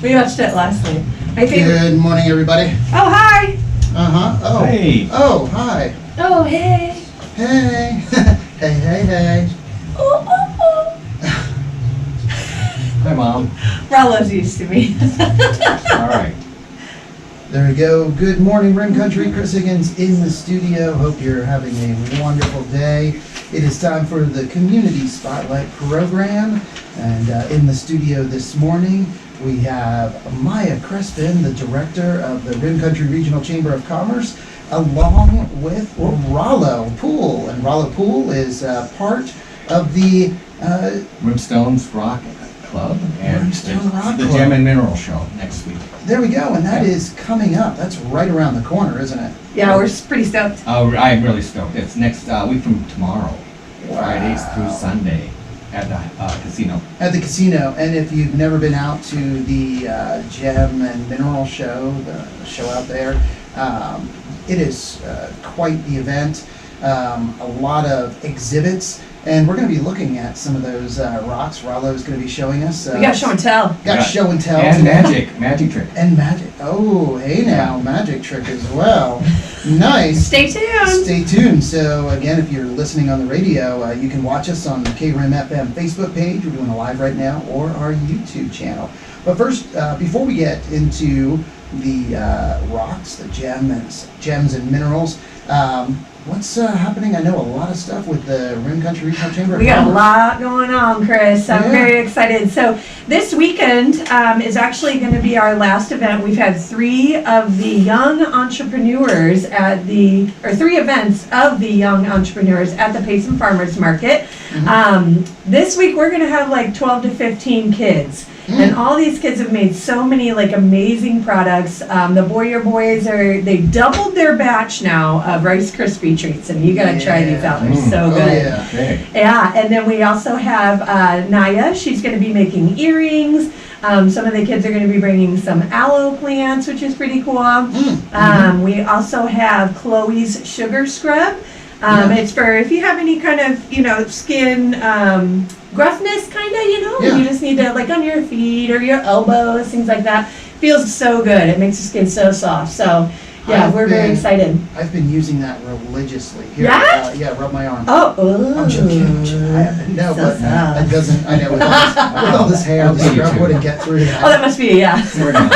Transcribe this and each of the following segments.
We watched it last night. My favorite. Good morning, everybody. Oh, hi. Oh. Hey. Oh, hi. Oh, hey. Hey. hey. Oh, oh, oh. Hi, Mom. Rollo's used to me. All right. There we go. Good morning, Rim Country. Chris Higgins in the studio. Hope you're having a wonderful day. It is time for the Community Spotlight program. And in the studio this morning, we have Maia Crespin, the director of the Rim Country Regional Chamber of Commerce, along with Rollo Poole. And Rollo Poole is part of the Rimstone's Rock Club and Rimstone Rock the Club. Gem and Mineral Show next week. There we go, and that is coming up. That's right around the corner, isn't it? Yeah, we're pretty stoked. I'm really stoked. It's next week from tomorrow, Wow. Fridays through Sunday at the casino. At the casino, and if you've never been out to the Gem and Mineral Show, the show out there, it is quite the event. A lot of exhibits, and we're going to be looking at some of those rocks. Rollo's going to be showing us. We got show and tell. Got show and tell. And today. magic trick. And magic. Oh, hey now, magic trick as well. Nice. Stay tuned. Stay tuned. So again, if you're listening on the radio, you can watch us on the KRIM FM Facebook page. We're doing a live right now, or our YouTube channel. But first, before we get into the rocks, the gems and minerals, what's happening? I know a lot of stuff with the Rim Country Regional Chamber. We got a lot going on, Chris. I'm very excited. So this weekend is actually going to be our last event. We've had three of the young entrepreneurs at three events of the young entrepreneurs at the Payson Farmers Market. Mm-hmm. This week we're going to have like 12 to 15 kids. And all these kids have made so many amazing products. The Boyer boys they doubled their batch now of Rice Krispie treats, and you gotta try these out. They're so good. Yeah. Okay. Yeah, and then we also have Maia. She's gonna be making earrings. Some of the kids are gonna be bringing some aloe plants, which is pretty cool. We also have Chloe's sugar scrub. It's for if you have any kind of, skin gruffness, you just need to, on your feet or your elbows, things like that. Feels so good. It makes the skin so soft. So, yeah, we're very excited. I've been using that religiously. Here, Yeah? rub my arm. Oh, I'm joking. No, So but soft. it doesn't, I know, with all this hair, the scrub wouldn't get through that. Oh, that must be, yeah. We're not.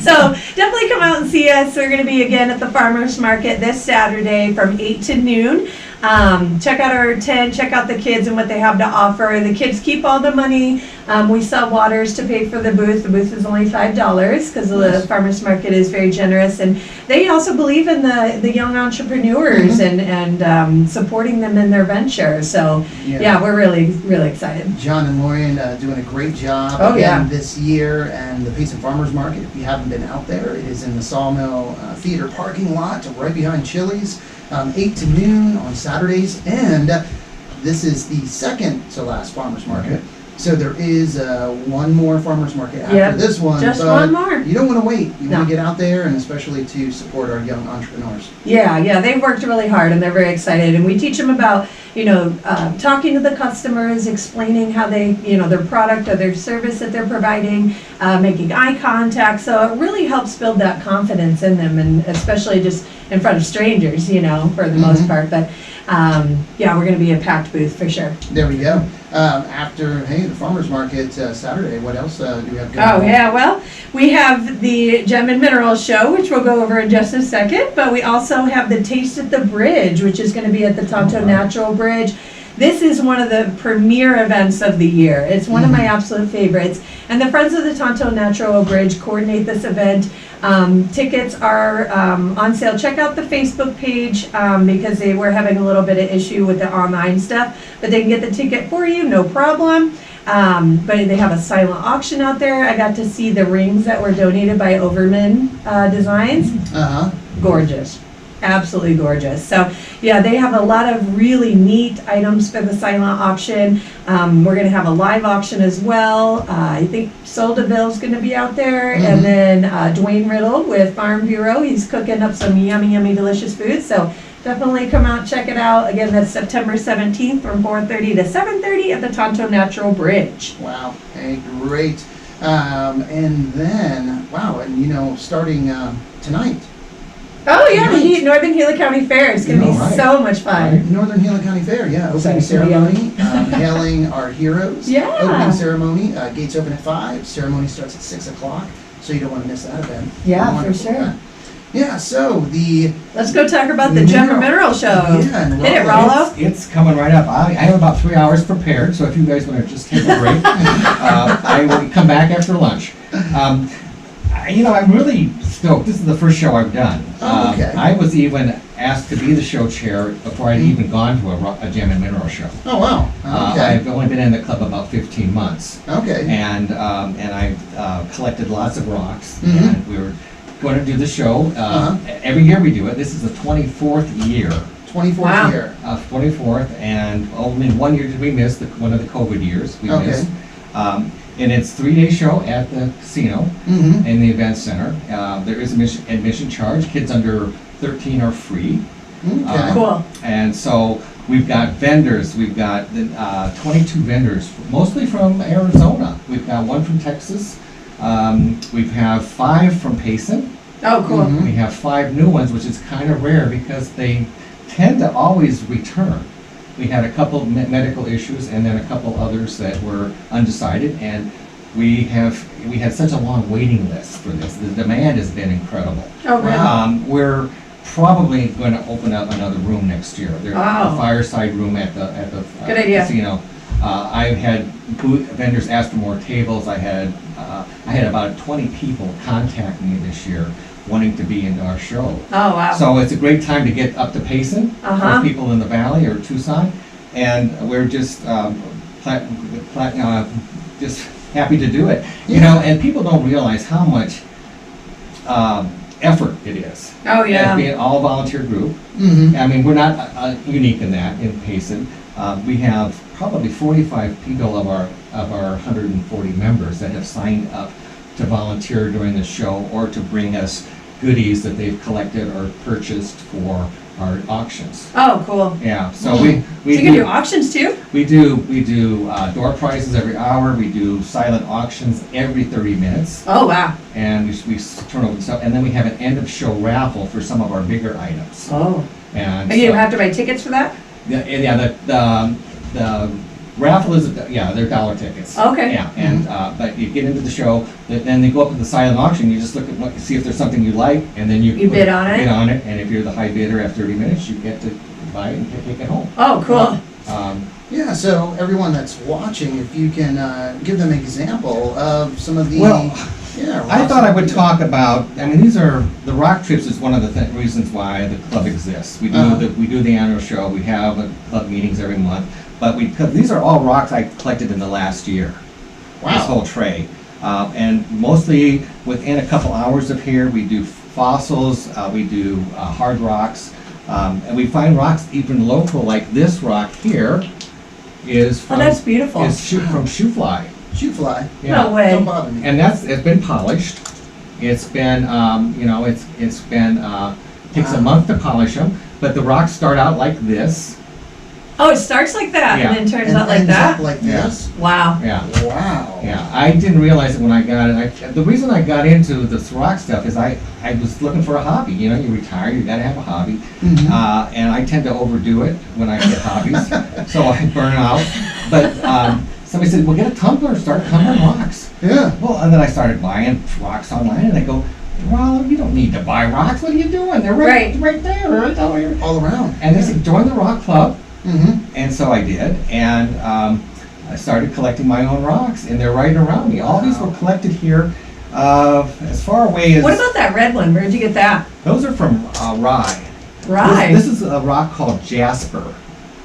So definitely come out and see us. We're going to be again at the Farmers Market this Saturday from 8 to noon. Check out our tent, check out the kids and what they have to offer. The kids keep all the money. We sell waters to pay for the booth. The booth is only $5 because the Farmers Market is very generous. And they also believe in the young entrepreneurs and supporting them in their venture. So yeah, we're really, really excited. John and Lauren doing a great job again this year. And the Payson Farmers Market, if you haven't been out there, it is in the Sawmill Theater parking lot right behind Chili's. 8 to noon on Saturdays, and this is the second to last farmers market. So there is one more farmers market after this one. Just but one more. You don't want to wait. You want to get out there, and especially to support our young entrepreneurs. Yeah, they've worked really hard and they're very excited. And we teach them about, talking to the customers, explaining how they, their product or their service that they're providing, making eye contact. So it really helps build that confidence in them, and especially just in front of strangers, for the most part. But we're going to be a packed booth for sure. There we go. After the farmers market Saturday, what else do we have going on? Oh yeah, well, we have the Gem and Mineral Show, which we'll go over in just a second, but we also have the Taste at the Bridge, which is going to be at the Tonto Natural Bridge. This is one of the premier events of the year. It's one of my absolute favorites. And the Friends of the Tonto Natural Bridge coordinate this event. Tickets are on sale. Check out the Facebook page because they were having a little bit of issue with the online stuff, but they can get the ticket for you, no problem. But they have a silent auction out there. I got to see the rings that were donated by Overman Designs. Gorgeous. Absolutely gorgeous. So yeah, they have a lot of really neat items for the silent auction. We're going to have a live auction as well. I think Sol DeVille's going to be out there, and then Dwayne Riddle with Farm Bureau. He's cooking up some yummy, delicious food. So definitely come out, check it out. Again, that's September 17th from 4:30 to 7:30 at the Tonto Natural Bridge. Wow. Hey, great. And then, wow, and you know, starting tonight, Oh, yeah, the Northern Gila County Fair is going to be Right. so much fun. Northern Gila County Fair, yeah, opening Sorry, ceremony, hailing our heroes. Yeah. Opening ceremony, gates open at 5, ceremony starts at 6 o'clock, so you don't want to miss that event. Yeah, for Wonderful sure. event. Yeah, so the Let's go talk about the Gem and Mineral Show. Yeah, and Hit it, Rollo. Rollo. It's coming right up. I have about 3 hours prepared, so if you guys want to just take a break, I will come back after lunch. I'm really stoked. This is the first show I've done. Oh, okay. I was even asked to be the show chair before I'd even gone to a Gem and Mineral show. Oh, wow, okay, I've only been in the club about 15 months. okay. And I've collected lots of rocks, Mhm. and we were going to do the show. Uh-huh. Every year we do it. This is the 24th year. 24th Wow. year. 24th, and only 1 year did we miss, one of the COVID years we Okay. missed. And it's 3-day show at the casino Mm-hmm. in the event center. There is admission charge. Kids under 13 are free. Okay. Cool. And so we've got vendors. We've got 22 vendors, mostly from Arizona. We've got one from Texas. We have 5 from Payson. Oh, cool. Mhm. We have 5 new ones, which is kind of rare because they tend to always return. We had a couple of medical issues and then a couple others that were undecided, and we had such a long waiting list for this. The demand has been incredible. Oh, really? We're probably going to open up another room next year. There's Wow. a fireside room at the Good idea. casino. I've had vendors ask for more tables. I had about 20 people contact me this year wanting to be in our show. Oh, wow. So it's a great time to get up to Payson Uh-huh. for people in the valley or Tucson, and we're just just happy to do it. You know, and people don't realize how much effort it is. Oh, yeah. As being an all volunteer group. Mm-hmm. I mean, we're not unique in that in Payson. We have probably 45 people of our 140 members that have signed up to volunteer during the show or to bring us goodies that they've collected or purchased for our auctions. Oh, cool. Yeah, so So you can do auctions too? we do door prizes every hour. We do silent auctions every 30 minutes, Oh, wow. and we turn over the stuff. And then we have an end of show raffle for some of our bigger items. Oh. And And you so- have to buy tickets for that? the raffle is, they're dollar tickets. Okay. Yeah, and, but you get into the show, then they go up to the silent auction, you just look at see if there's something you like, and then you. You bid on it? Bid on it, and if you're the high bidder after 30 minutes, you get to buy it and take it home. Oh, cool. Yeah, so everyone that's watching, if you can give them an example of some of the, Well, yeah. I thought I would talk about, I mean, the rock trips is one of the reasons why the club exists. We do the annual show, we have club meetings every month, but these are all rocks I collected in the last year. Wow. This whole tray. And mostly within a couple hours of here, we do fossils, we do hard rocks, and we find rocks even local, like this rock here is Oh, from, that's beautiful. from shoe fly. Shoe fly. Yeah. No way. Don't bother me. And it's been polished. It's been, it's been, takes a month to polish them, but the rocks start out like this. Oh, it starts like that Yeah. and then turns And out like ends that? up like this. Wow. Yeah. Wow. Yeah, I didn't realize it when I got it. The reason I got into this rock stuff is I was looking for a hobby. You know, you retire, you gotta have a hobby. Mhm. And I tend to overdo it when I get hobbies, so I burn out. But somebody said, well, get a tumbler, start tumbling rocks. Yeah. Well, and then I started buying rocks online, and I go, well, you don't need to buy rocks. What are you doing? They're right there, right over here. All around. And they said, join the rock club. Mm-hmm. And so I did, and I started collecting my own rocks, and they're right around me. All these were collected here, as far away as. What about that red one? Where'd you get that? Those are from Rye. Rye. This is a rock called jasper,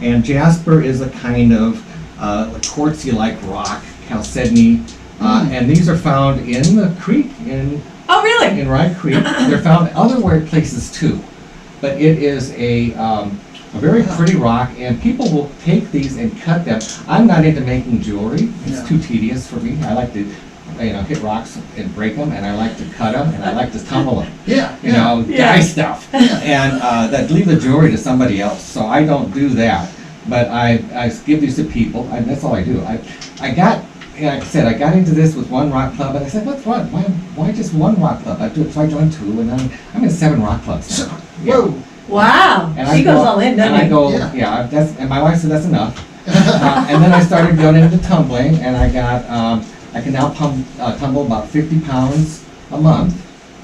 and jasper is a kind of quartzy-like rock, chalcedony, and these are found in the creek in Oh, really? Rye Creek. They're found other places too, but it is a very pretty rock, and people will take these and cut them. I'm not into making jewelry. It's Yeah. too tedious for me. I like to, hit rocks and break them, and I like to cut them, and I like to tumble them. Yeah. Yeah. Dye stuff. And that leave the jewelry to somebody else, so I don't do that. But I give these to people, and that's all I do. I got like I said, I got into this with one rock club, and I said, why just one rock club? So I joined two, and then I'm in 7 rock clubs now. Yeah. Whoa. Wow. And She I goes go- all in, doesn't And I she? go, Yeah. yeah, and my wife said, that's enough. And then I started going into tumbling, and I got, I can now tumble about 50 pounds a month,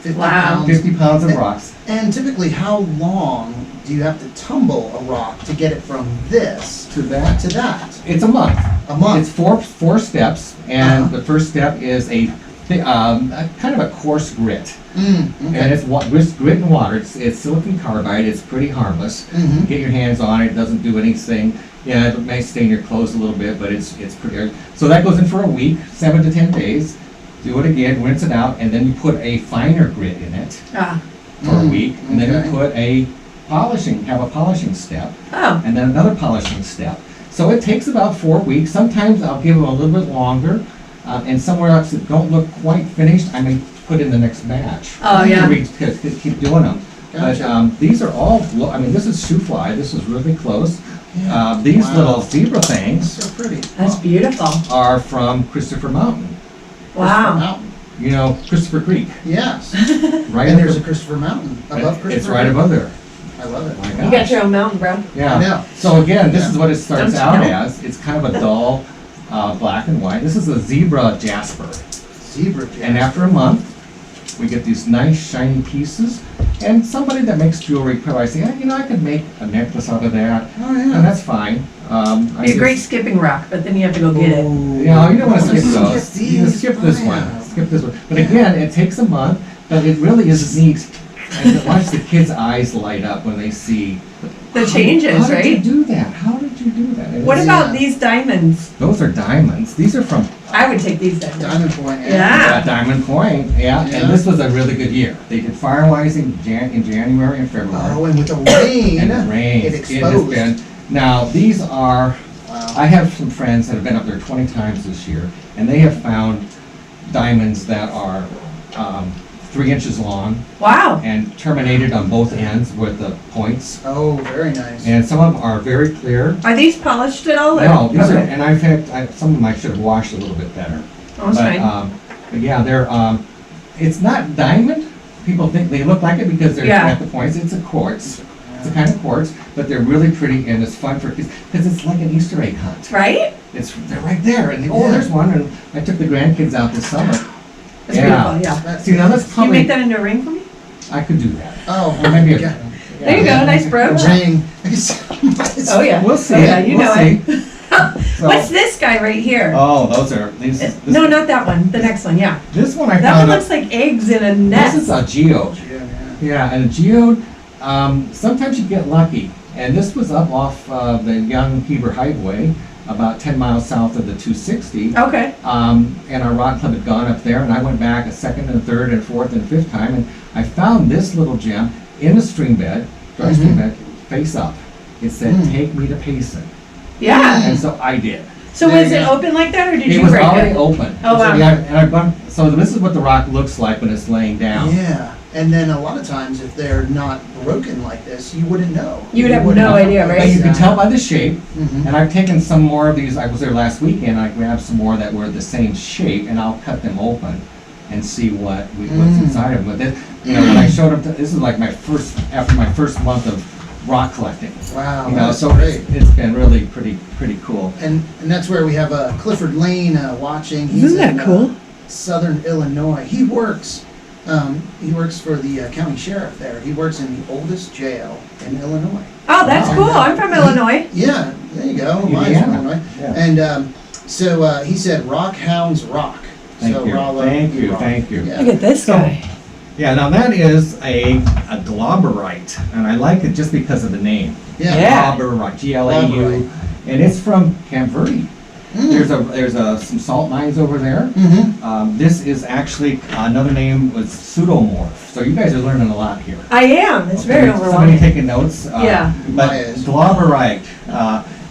50 Wow. pounds. 50 pounds of rocks. And typically, how long do you have to tumble a rock to get it from this To that, to that? it's a month. A month. It's four steps, and Uh-huh. the first step is a kind of a coarse grit. Mm, And okay. it's grit and water. It's silicon carbide. It's pretty harmless. Mhm. Get your hands on it. It doesn't do anything. Yeah, it may stain your clothes a little bit, but it's pretty. So that goes in for a week, 7 to 10 days. Do it again, rinse it out, and then you put a finer grit in it Ah. for a week, and then okay. you put have a polishing step, Oh. and then another polishing step. So it takes about 4 weeks. Sometimes I'll give them a little bit longer, and somewhere else that don't look quite finished, I may put in the next batch. Oh, yeah. To keep doing them. But Gotcha. these are all, this is shoe fly. This is really close. Yeah. These Wow. little zebra things So pretty. That's beautiful. are from Christopher Mountain. Wow. Mountain. You know, Christopher Creek, Yes. right? And up there's a the- Christopher Mountain above Christopher. It's right above there. I love it. My You got gosh. your own mountain, bro. Yeah. I know. So again, this Yeah. is what it starts Don't you out know? as. It's kind of a dull black and white. This is a zebra jasper. Zebra. And after a month, we get these nice shiny pieces. And somebody that makes jewelry probably say, I could make a necklace out of that. Oh, yeah. And that's fine. Be a great skipping rock, but then you have to go get it. Yeah, you don't want to skip Skip those. You can these. skip this Oh, one. yeah. Skip this one. But again, it takes a month, but it really is neat. And watch the kids' eyes light up when they see. The changes, How did you right? do that? How did you do that? And What it's- about these diamonds? Those are diamonds. These are from I would take these diamonds. Diamond Point. Yeah. Diamond Point. Yeah, Yeah. and this was a really good year. They did firewise in January and February. Oh, and with the rain, And the rain. it It has exposed. been. Now, these are, Wow. I have some friends that have been up there 20 times this year, and they have found diamonds that are 3 inches long Wow. and terminated on both ends with the points. Oh, very nice. And some of them are very clear. Are these polished at all? or- No, these are, Okay. and I've had, some of them I should have washed a little bit better. Oh, it's fine. But yeah, they're, it's not diamond. People think they look like it because they're Yeah. at the points. It's a quartz. It's a kind of quartz, but they're really pretty and it's fun for kids because it's like an Easter egg hunt. Right? They're right there, and Yeah. there's one, and I took the grandkids out this summer. That's Yeah. beautiful, yeah. That's- See, now that's Can you probably make that into a ring for me? I could do that. Oh, Or maybe a. yeah. There you go, nice brooch. Ring. Oh, yeah. We'll see. Oh, yeah, you We'll know see. it. So- What's this guy right here? Oh, those are these. This, No, not that one. The next one, yeah. This one I That one found. looks like eggs in a This is nest. a geode. Yeah, Yeah, and a geode. Sometimes you get lucky, and this was up off the Young Heber Highway, about 10 miles south of the 260. Okay. And our rock club had gone up there, and I went back a second and third and fourth and fifth time, and I found this little gem in a stream bed, dry stream bed, face up. It said, Mm. "Take me to Payson," Yeah. and so I did. So There was you it go. open like that, or did It you was break already it? open. Oh, wow. So, yeah, and so this is what the rock looks like when it's laying down. Yeah, and then a lot of times if they're not broken like this, you wouldn't know. You would have wouldn't no know. idea, right? But you can tell by the shape. Mhm. And I've taken some more of these, I was there last weekend, I grabbed some more that were the same shape, and I'll cut them open and see what's inside of them. But this, when I showed them, this is like after my first month of rock collecting. Wow, You know, that's so great. it's been really pretty cool. And that's where we have Clifford Lane watching. He's Isn't that in, cool? Southern Illinois. He works for the county sheriff there. He works in the oldest jail in Illinois. Oh, that's Wow. cool. I'm from Illinois. Yeah, there you go. Mine's Indiana. from Illinois. Yeah. And so he said, "Rock hounds rock." Thank so you. Rollo, Thank you. rock. Thank you. Yeah. Look at this So- guy. Yeah, now that is a glauberite, and I like it just because of the name. Yeah. Glauberite, Glau, Glauberite. and it's from Camp Verde. Mm. There's some salt mines over there. Mm-hmm. This is actually, another name was pseudomorph. So you guys are learning a lot here. I am. It's very Okay, Somebody overwhelming. taking notes? Yeah. But Maia is. glauberite.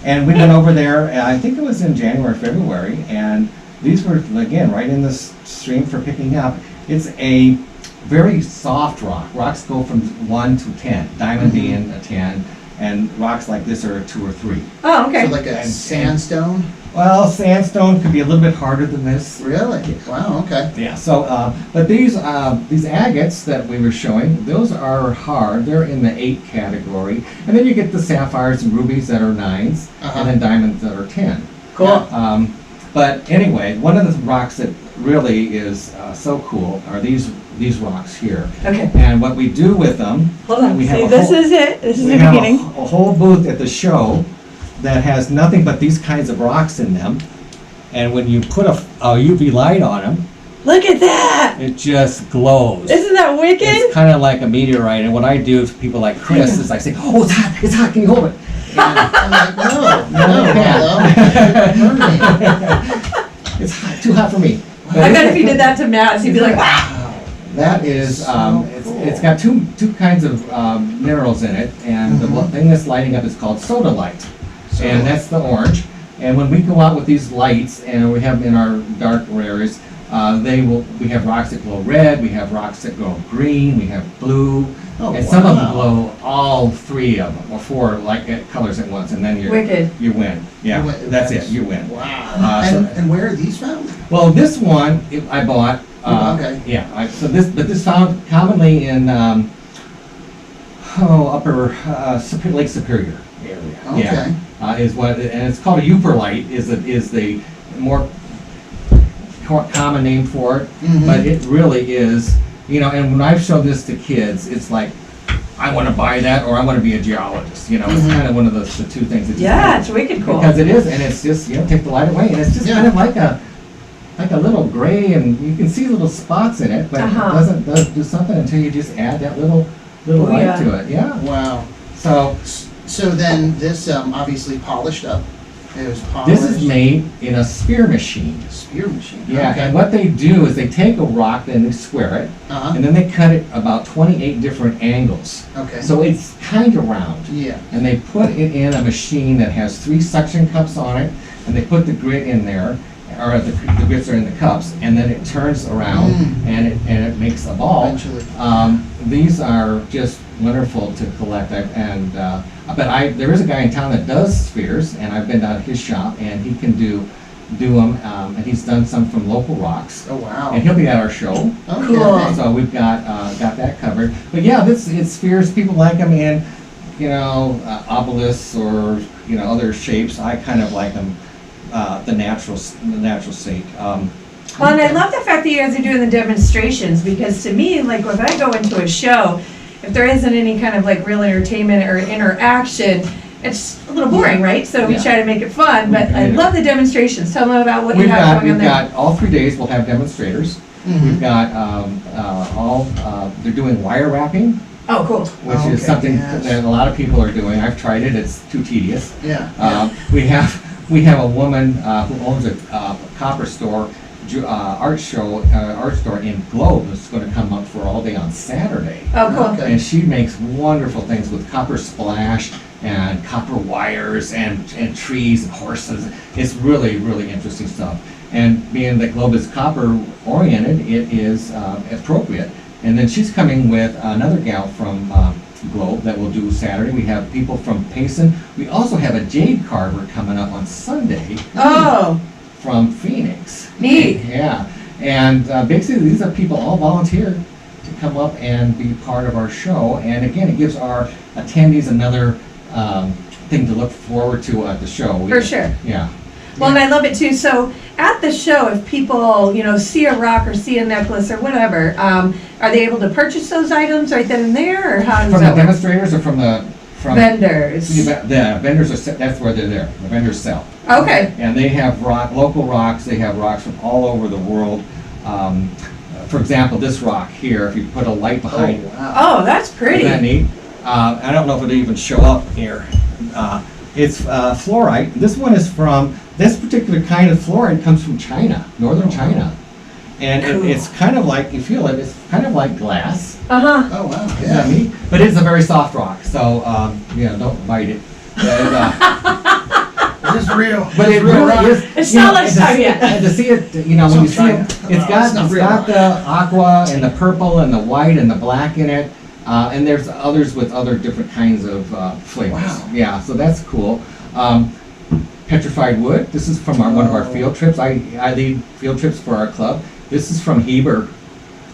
And we went over there, I think it was in January, February, and these were, again, right in this stream for picking up. It's a very soft rock. Rocks go from 1 to 10, diamond Mhm. being a 10, and rocks like this are 2 or 3. Oh, okay. So like a And- sandstone? Well, sandstone could be a little bit harder than this. Really? Wow, okay. Yeah, so, but these agates that we were showing, those are hard. They're in the 8 category. And then you get the sapphires and rubies that are 9s, Uh-huh. and then diamonds that are 10. Cool. But anyway, one of the rocks that really is so cool are these rocks here. Okay. And what we do with them, Hold on. we have See, a this whole- is it. This is we the have beginning. a whole booth at the show that has nothing but these kinds of rocks in them. And when you put a UV light on them, Look at that. it just glows. Isn't that wicked? It's kind of like a meteorite. And what I do to people like Chris is I say, oh, it's hot, can you hold it? And I'm like, no, no, hello. it's hot, too hot for me. I bet if you did that to Matt, he'd be like, wow. That is, So it's got two kinds of minerals in it, and the one thing that's lighting up is called soda light, and that's the orange. And when we go out with these lights, and we have in our dark areas, we have rocks that glow red, we have rocks that glow green, we have blue, Oh, and some of them wow. glow all 3 of them, or 4 colors at once, and then Wicked. you win. Yeah, You win. that's it, you win. Wow. And where are these found? Well, this one I bought. Okay. Yeah. But this found commonly in upper Lake Superior area. Okay. Yeah. Is what, and it's called a euperlite. Is the more common name for it, Mhm. but it really is. And when I've shown this to kids, it's like, I want to buy that, or I want to be a geologist. It's Mhm. kind of one of the 2 things. That Yeah, it's wicked cool. because it is, and it's just, take the light away, and it's just Yeah. kind of like a little gray, and you can see little spots in it, but Uh-huh. it doesn't do something until you just add that little Oh, light yeah. to it. Yeah. Wow. So So then this obviously polished up. It was polished. this is made in a spear machine. Spear machine. Yeah, Okay. and what they do is they take a rock, then they square it, Uh-huh. and then they cut it about 28 different angles. Okay. So it's kind of round. Yeah. And they put it in a machine that has 3 suction cups on it, and they put the grit in there, or the grits are in the cups, and then it turns around and it makes a ball. Eventually. These are just wonderful to collect. There is a guy in town that does spheres, and I've been down at his shop, and he can do them, and he's done some from local rocks. Oh, wow. And he'll be at our show. Okay. Cool. So we've got that covered. But yeah, it's spheres. People like them in, obelisks or other shapes. I kind of like them, the natural state. Well, and I love the fact that you guys are doing the demonstrations, because to me, like if I go into a show, if there isn't any kind of like real entertainment or interaction, it's a little boring, right? So we Yeah. try to make it fun, but I love the demonstrations. Tell them about what you have going on We've there. got all 3 days. We'll have demonstrators. We've got they're doing wire wrapping, Oh, cool. which Okay, is something yes. that a lot of people are doing. I've tried it. It's too tedious. Yeah. We have a woman who owns a copper store, art store in Globe. That's going to come up for all day on Saturday. Oh, cool. Okay. And she makes wonderful things with copper splash and copper wires and trees and horses. It's really, really interesting stuff. And being that Globe is copper oriented, it is appropriate. And then she's coming with another gal from Globe that will do Saturday. We have people from Payson. We also have a jade carver coming up on Sunday Oh, from Phoenix. neat. Yeah, and basically these are people all volunteer to come up and be part of our show. And again, it gives our attendees another thing to look forward to at the show. For sure. Yeah. Well, and I love it too. So at the show, if people, see a rock or see a necklace or whatever, are they able to purchase those items right then and there, or how does From the that work? demonstrators or from Vendors. the vendors that's where they're there. The vendors sell. Okay. And they have local rocks. They have rocks from all over the world. For example, this rock here, if you put a light behind it, wow. Oh, that's pretty. isn't that neat? I don't know if it'll even show up here. It's fluorite. This one is from, this particular kind of fluorite comes from China, northern China. And Cool. it's kind of like, you feel it, it's kind of like glass. Uh-huh. Oh, wow. Isn't that Yeah. neat? But it's a very soft rock, so, don't bite it. Is this real? But it really is. It's you know, not like and to time see yet. it- And to see it, when you see China. it, It's not it's real got rock. the aqua and the purple and the white and the black in it. And there's others with other different kinds of flavors. Wow. Yeah, so that's cool. Petrified wood. This is from one of our field trips. I lead field trips for our club. This is from Heber,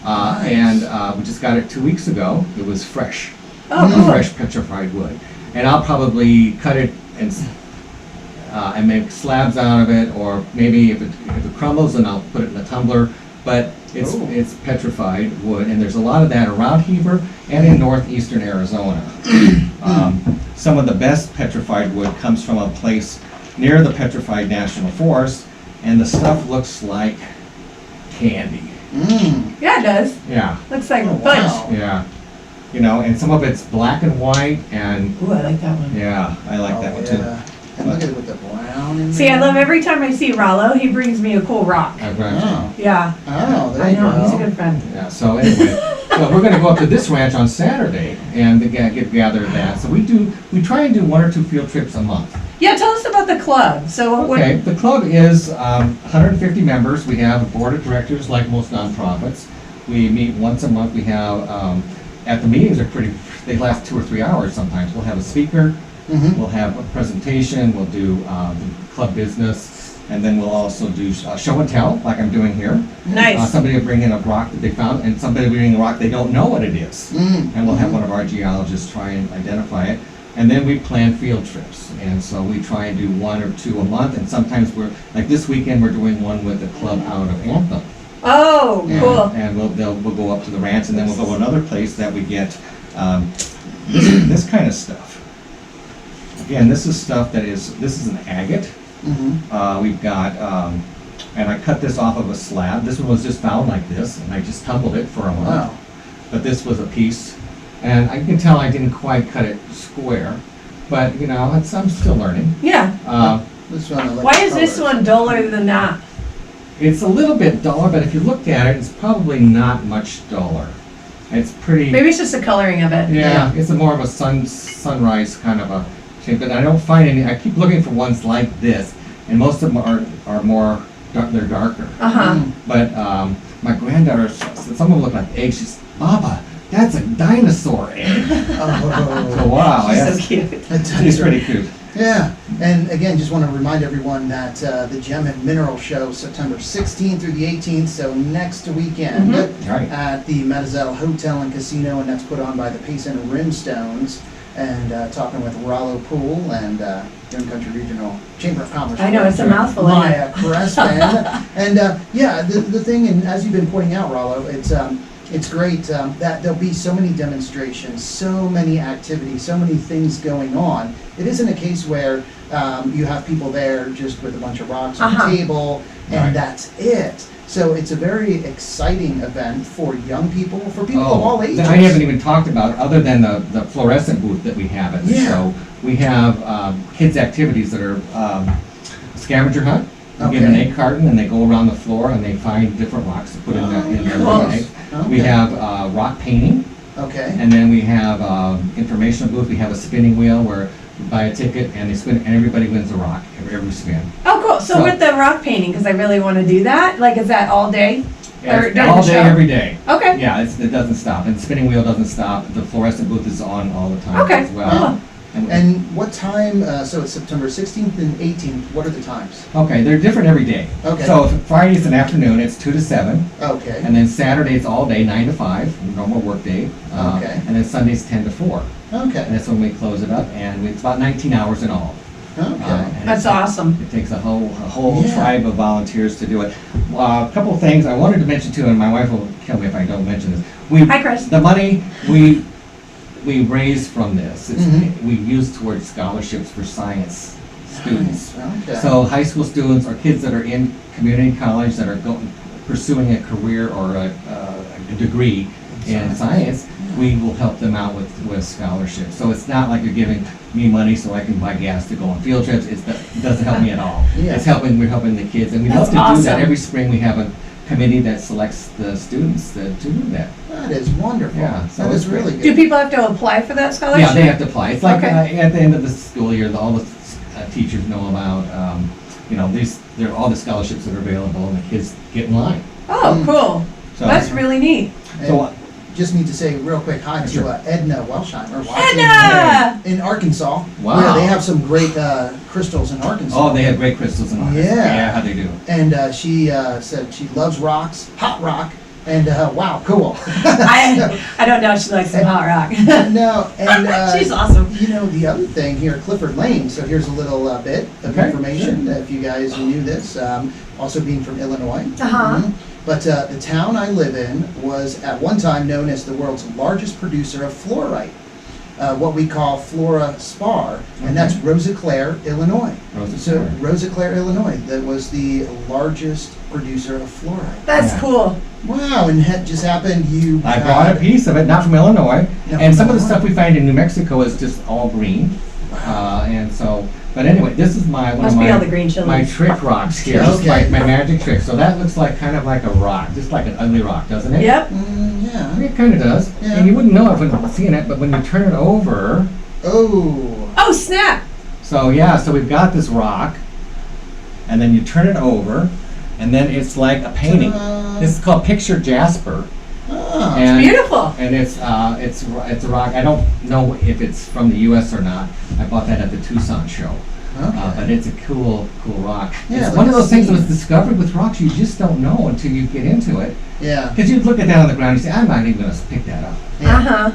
Nice. and we just got it 2 weeks ago. It was fresh, Oh, cool. fresh petrified wood. And I'll probably cut it and make slabs out of it, or maybe if it crumbles, then I'll put it in a tumbler. But Ooh. it's petrified wood, and there's a lot of that around Heber and in northeastern Arizona. Some of the best petrified wood comes from a place near the Petrified National Forest, and the stuff looks like candy. Mm. Yeah, it does. Yeah, Looks like Oh, fudge. wow. yeah. You know, and some of it's black and white, and Ooh, I like that one. yeah, I like that Oh, one too. yeah. And look at it with the brown in See, I there. love every time I see Rollo, he brings me a cool rock. I've got Oh, Yeah, oh, there I you know, he's a go. good friend. Yeah, so anyway, so we're gonna go up to this ranch on Saturday and gather that. So we try and do 1 or 2 field trips a month. Yeah, tell us about the club. So what? Okay, the club is 150 members. We have a board of directors like most nonprofits. We meet once a month. We have, at the meetings they last 2 or 3 hours sometimes. We'll have a speaker, Mhm. we'll have a presentation, we'll do the club business, and then we'll also do show and tell, like I'm doing here. Nice. Somebody will bring in a rock that they found, and somebody will bring in a rock they don't know what it is. Mm. And we'll have one of our geologists try and identify it. And then we plan field trips. And so we try and do 1 or 2 a month, and sometimes like this weekend, we're doing one with the club out of Anthem. Oh, And- cool. And we'll go up to the ranch, and then we'll go another place that we get this kind of stuff. Again, this is stuff this is an agate. Mhm. We've got, and I cut this off of a slab. This one was just found like this, and I just tumbled it for a month. Wow. But this was a piece, and I can tell I didn't quite cut it square, but you know, I'm still learning. Yeah. This one I like. Why the is this colors. one duller than that? It's a little bit duller, but if you looked at it, it's probably not much duller. It's pretty. Maybe it's just the coloring of it. Yeah, it's a more of a sunrise kind of a shape, but I don't find any. I keep looking for ones like this, and most of them are more they're darker. Uh-huh. Mm. But my granddaughter, some of them look like eggs. She's, Baba, that's a dinosaur egg. Oh. So wow, She's yes. so cute. She's pretty cute. Yeah, and again, just want to remind everyone that the Gem and Mineral Show, September 16th through the 18th, so next weekend, Right. at the Metazel Hotel and Casino, and that's put on by the Payson Rimstones, and talking with Rollo Poole and Young Country Regional Chamber of Commerce. I know, it's a mouthful, isn't Maia it? Crespin. And yeah, the thing, and as you've been pointing out, Rollo, it's great that there'll be so many demonstrations, so many activities, so many things going on. It isn't a case where you have people there just with a bunch of rocks on Uh-huh. the table and Right. that's it. So it's a very exciting event for young people, for people of all ages. I haven't even talked about, other than the fluorescent booth that we have at the Yeah. show, we have kids' activities that are scavenger hunt. We give an Okay. egg carton, and they go around the floor and they find different rocks to put in their cool. egg. Okay. We have rock painting, Okay. and then we have informational booth. We have a spinning wheel where you buy a ticket and they spin, and everybody wins a rock every spin. Oh, cool. So So- with the rock painting, because I really want to do that, like, is that all day? Or during All the day, show? every day. Okay. Yeah, it doesn't stop, and the spinning wheel doesn't stop. The fluorescent booth is on all the time Okay. as well. Cool. And what time, so it's September 16th and 18th, what are the times? Okay, they're different every day. Okay. So if Friday's an afternoon, it's 2 to 7, Okay. and then Saturday it's all day, 9 to 5, normal work day. Okay. And then Sunday's 10 to 4, and Okay. that's when we close it up, and it's about 19 hours in all. Okay. And That's it's- awesome. It takes a whole Yeah. tribe of volunteers to do it. A couple things I wanted to mention too, and my wife will kill me if I don't mention this. Hi, Chris. The money we raise from this, Mhm. we use towards scholarships for science students. Okay. So high school students or kids that are in community college that are pursuing a career or a degree in science, we will help them out with scholarships. So it's not like you're giving me money so I can buy gas to go on field trips. It doesn't help me at all. Yeah. We're helping the kids, and we That's love to do awesome. that. Every spring we have a committee that selects the students to do that. That is wonderful. Yeah, so That is it's great. really good. Do people have to apply for that scholarship? Yeah, they have to apply. It's like Okay. at the end of the school year, all the teachers know about, all the scholarships that are available, and the kids get in line. Oh, cool. So, That's really neat. so just need to say real quick hi to Sure. Edna Welsheimer watching Edna! in Arkansas. Wow. Where they have some great crystals in Arkansas. Oh, they have great crystals in Arkansas. Yeah. Yeah, how they do. And she said she loves rocks, hot rock, and wow, cool. I don't know if she likes some hot rock. No, and She's awesome. You know, the other thing here, Clifford Lane. So here's a little bit of Okay, information if you guys knew this. Also being from Illinois. Uh-huh. Mhm. But the town I live in was at one time known as the world's largest producer of fluorite, what we call fluorspar, and that's Rosa Claire, Illinois. Rosa So Claire. Rosa Claire, Illinois, that was the largest producer of fluorite. That's Yeah. cool. Wow, and it just happened you I brought a piece of it, not from Illinois, No, and some of the from stuff we find in New Mexico is just all green. And so, but anyway, this is one Must of be all the green my chilies. trick rocks here. This is Okay. my magic trick. So that looks like kind of like a rock, just like an ugly rock, doesn't it? Yep. Yeah. It kind of does. Yeah. And you wouldn't know it when seeing it, but when you turn it over, Oh. Oh, snap. so yeah, so we've got this rock, and then you turn it over, and then it's like a painting. This is called picture jasper. Ah. And Beautiful. And it's a rock. I don't know if it's from the U.S. or not. I bought that at the Tucson show, Okay. but it's a cool rock. Yeah, it's like one of a those things that seed. was discovered with rocks you just don't know until you get into it. Yeah. Because you look at that on the ground and you say, I'm not even going to pick that up. Yeah. Uh-huh.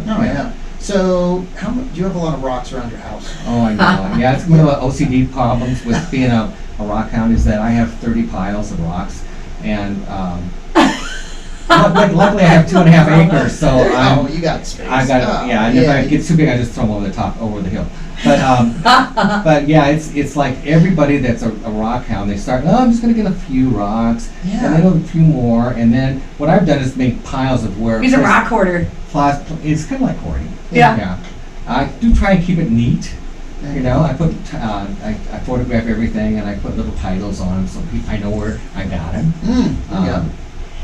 Oh yeah. So, how much do you have a lot of rocks around your house? Oh, I know. Yeah, it's one of the OCD problems with being a rock hound is that I have 30 piles of rocks, and luckily I have 2.5 acres, so There you I'm. go, you got space. I got Oh, it. Yeah, and if it gets too big, I just throw them over the top, over the hill. But but yeah, it's like everybody that's a rock hound. They start. Oh, I'm just gonna get a few rocks, Yeah. and then a few more, and then what I've done is make piles of where. He's a rock hoarder. It's kind of like hoarding. Yeah. Yeah. I do try and keep it neat. You know, I put I photograph everything, and I put little titles on them so I know where I got them. Yeah.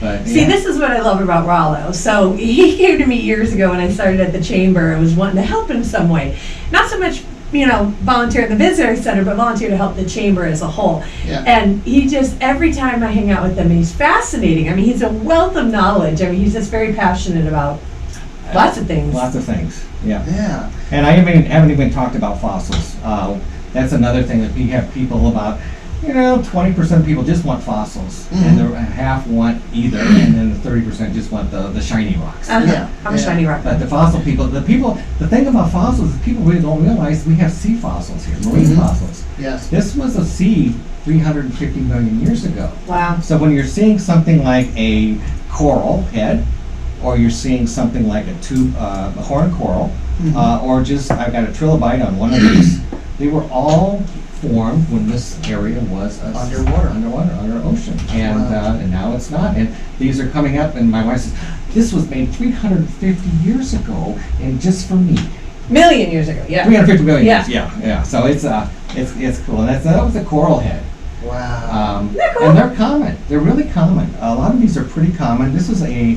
But See, yeah. this is what I love about Rollo. So he came to me years ago when I started at the chamber. I was wanting to help in some way. Not so much, volunteer at the visitor center, but volunteer to help the chamber as a whole. Yeah. And he just, every time I hang out with him, he's fascinating. I mean, he's a wealth of knowledge. I mean, he's just very passionate about lots of things. Lots of things. Yeah. Yeah. And I haven't even talked about fossils. That's another thing that we have people about. 20% of people just want fossils, and the half want either, and then the 30% just want the shiny rocks. Yeah. I'm a shiny rock. But the fossil people, the thing about fossils is people really don't realize we have sea fossils here, marine fossils. Yes. This was a sea 350 million years ago. Wow. So when you're seeing something like a coral head, or you're seeing something like a horn coral, or just I've got a trilobite on one of these, they were all formed when this area was Underwater. under ocean, and now it's not. And these are coming up, and my wife says, "This was made 350 years ago, and just for me." Million years ago, yeah. 350 million Yeah. years. Yeah. So it's cool, and that was a coral head. Wow. Isn't that cool? And they're common. They're really common. A lot of these are pretty common. This is a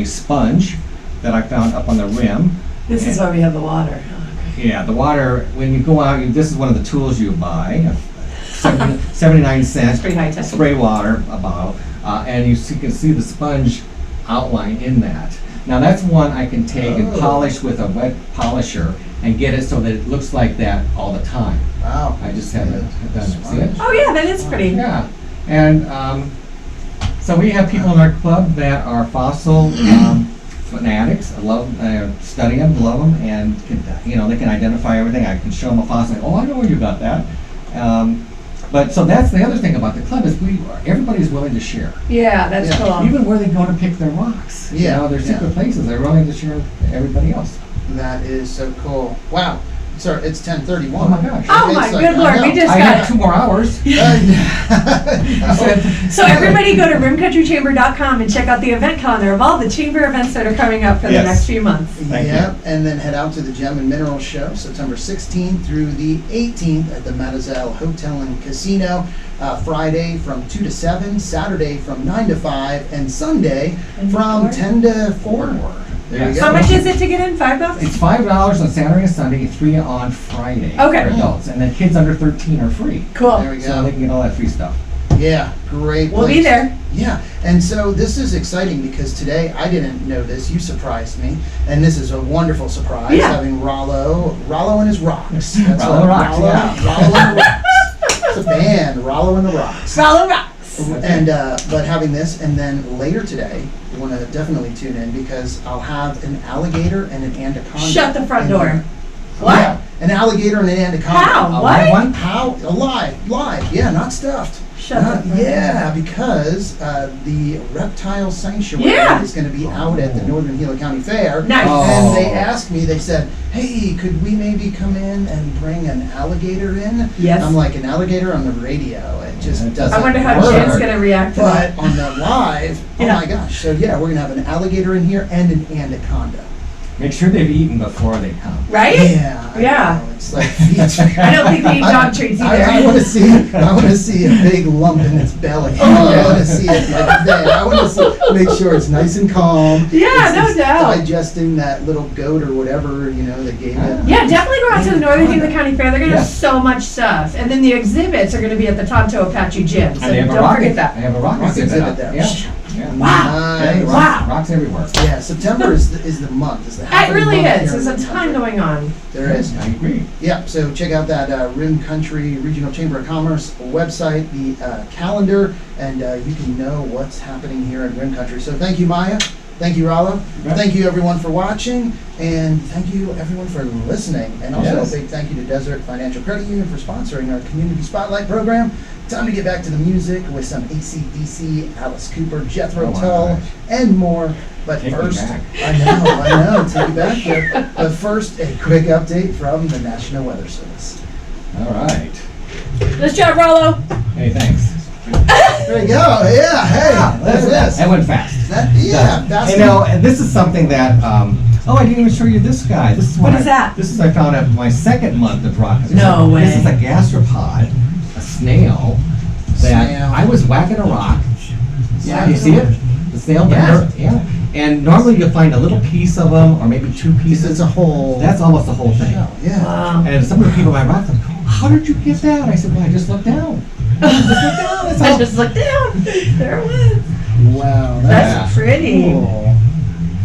sponge that I found up on the rim. This is why we have the water. Yeah, the water, when you go out, this is one of the tools you buy, 79 cents, Pretty high tech. spray water, a bottle, and you can see the sponge outline in that. Now that's one I can take and Oh. polish with a wet polisher and get it so that it looks like that all the time. Wow. I just haven't done it. See it? Oh yeah, that is pretty. Yeah, and so we have people in our club that are fossil fanatics. I love study them, love them, and they can identify everything. I can show them a fossil. Oh, I know where you got that. But so that's the other thing about the club is everybody's willing to share, Yeah, that's Yeah. cool. even where they go to pick their rocks. Yeah, Their yeah. secret places. They're willing to share with everybody else. That is so cool. Wow. Sorry, it's 10:31. Oh my gosh. Oh my It's like, good I lord, know. we just I got have 2 more hours. No. So everybody go to rimcountrychamber.com and check out the event calendar of all the chamber events that are coming up for the Yes. next few months. Thank you. Yep, and then head out to the Gem and Mineral Show, September 16th through the 18th at the Mademoiselle Hotel and Casino. Friday from 2 to 7, Saturday from 9 to 5, and Sunday And from 4? 10 to 4. There you Yes. go. How much is it to get in? $5? It's $5 on Saturday and Sunday, 3 on Friday Okay. for adults, and then kids under 13 are free. Cool. There we So go. they can get all that free stuff. Yeah, great. We'll be place. there. Yeah, and so this is exciting because today I didn't know this. You surprised me, and this is a wonderful surprise. Yeah. Having Rollo and his rocks. That's Rollo what- Rocks, yeah. Rollo and the Rocks. It's a band, Rollo and the Rocks. Rollo rocks. And but having this, and then later today, you want to definitely tune in because I'll have an alligator and an anaconda. Shut the front in door. here. What? Yeah, an alligator and an anaconda. How? A What? live one? How? Live. Yeah, not stuffed. Shut the front Yeah, because the reptile sanctuary Yeah. is going to be out at the Northern Gila County Fair. Nice. Oh. And they asked me, they said, hey, could we maybe come in and bring an alligator in? Yes. I'm like, an alligator on the radio. It just Yeah, doesn't I wonder how work. Jen's gonna react to that. But on the live, oh Yeah. my gosh. So yeah, we're going to have an alligator in here and an anaconda. Make sure they've eaten before they come. Right? Yeah. I Yeah. know, it's like, I don't think they eat dog treats either. I want to see a big lump in its belly. I want to see it like that. I want to make sure it's nice and calm. Yeah, no It's doubt. digesting that little goat or whatever, they gave it. Yeah, definitely go out to the Northern Gila County Fair. They're gonna Yeah. have so much stuff. And then the exhibits are gonna be at the Tonto Apache Gym. So And they have a don't rock. forget that. They have a rock Rock exhibit exhibit up there. Yeah. Yeah. Wow. Yeah, Nice. rocks, Wow. rocks everywhere. Yeah, September is the month. Is the It happening really month is. here There's in a the ton country. going on. There is. I agree. Yeah, so check out that Rim Country Regional Chamber of Commerce website, the calendar, and you can know what's happening here in Rim Country. So thank you, Maya. Thank you, Rollo. bet. Thank you, everyone, for watching, and thank you, everyone, for listening. And also Yes. a big thank you to Desert Financial Credit Union for sponsoring our Community Spotlight program. Time to get back to the music with some AC/DC, Alice Cooper, Jethro Oh, my Tull, gosh. and more. But Take me first, back. I know, take you back there. But first, a quick update from the National Weather Service. All right. Nice job, Rollo. Hey, thanks. There you go. Yeah. Hey, there it is. That went fast. That's And this is something that, I didn't even show you this guy. This is What one is that? This is I found out my second month of rock. No way. This is a gastropod, a snail, that Snail. I was whacking a rock. Yeah. You see it? The snail? Yeah. And normally you'll find a little piece of them, or maybe two pieces. It's a whole. That's almost the whole thing. Yeah. Wow. And some of the people at my rock, how did you get that? I said, well, I just looked down. Just looked down. That's I all. just looked down. There it was. Wow. That's pretty. cool.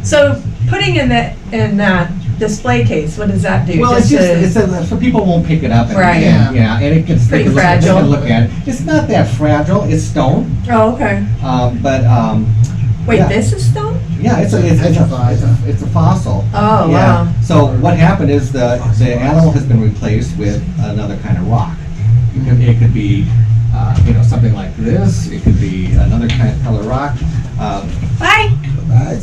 So putting in that display case, what does that do? Well, so people won't pick it up. And, Right. Yeah, and it gets Pretty they can fragile. Look at it. It's not that fragile. It's stone. Oh, okay. Wait, yeah. this is stone? Yeah, it's a fossil. Oh, Yeah. wow. So what happened is the animal has been replaced with another kind of rock. It could be something like this. It could be another kind of color rock. Bye. Bye.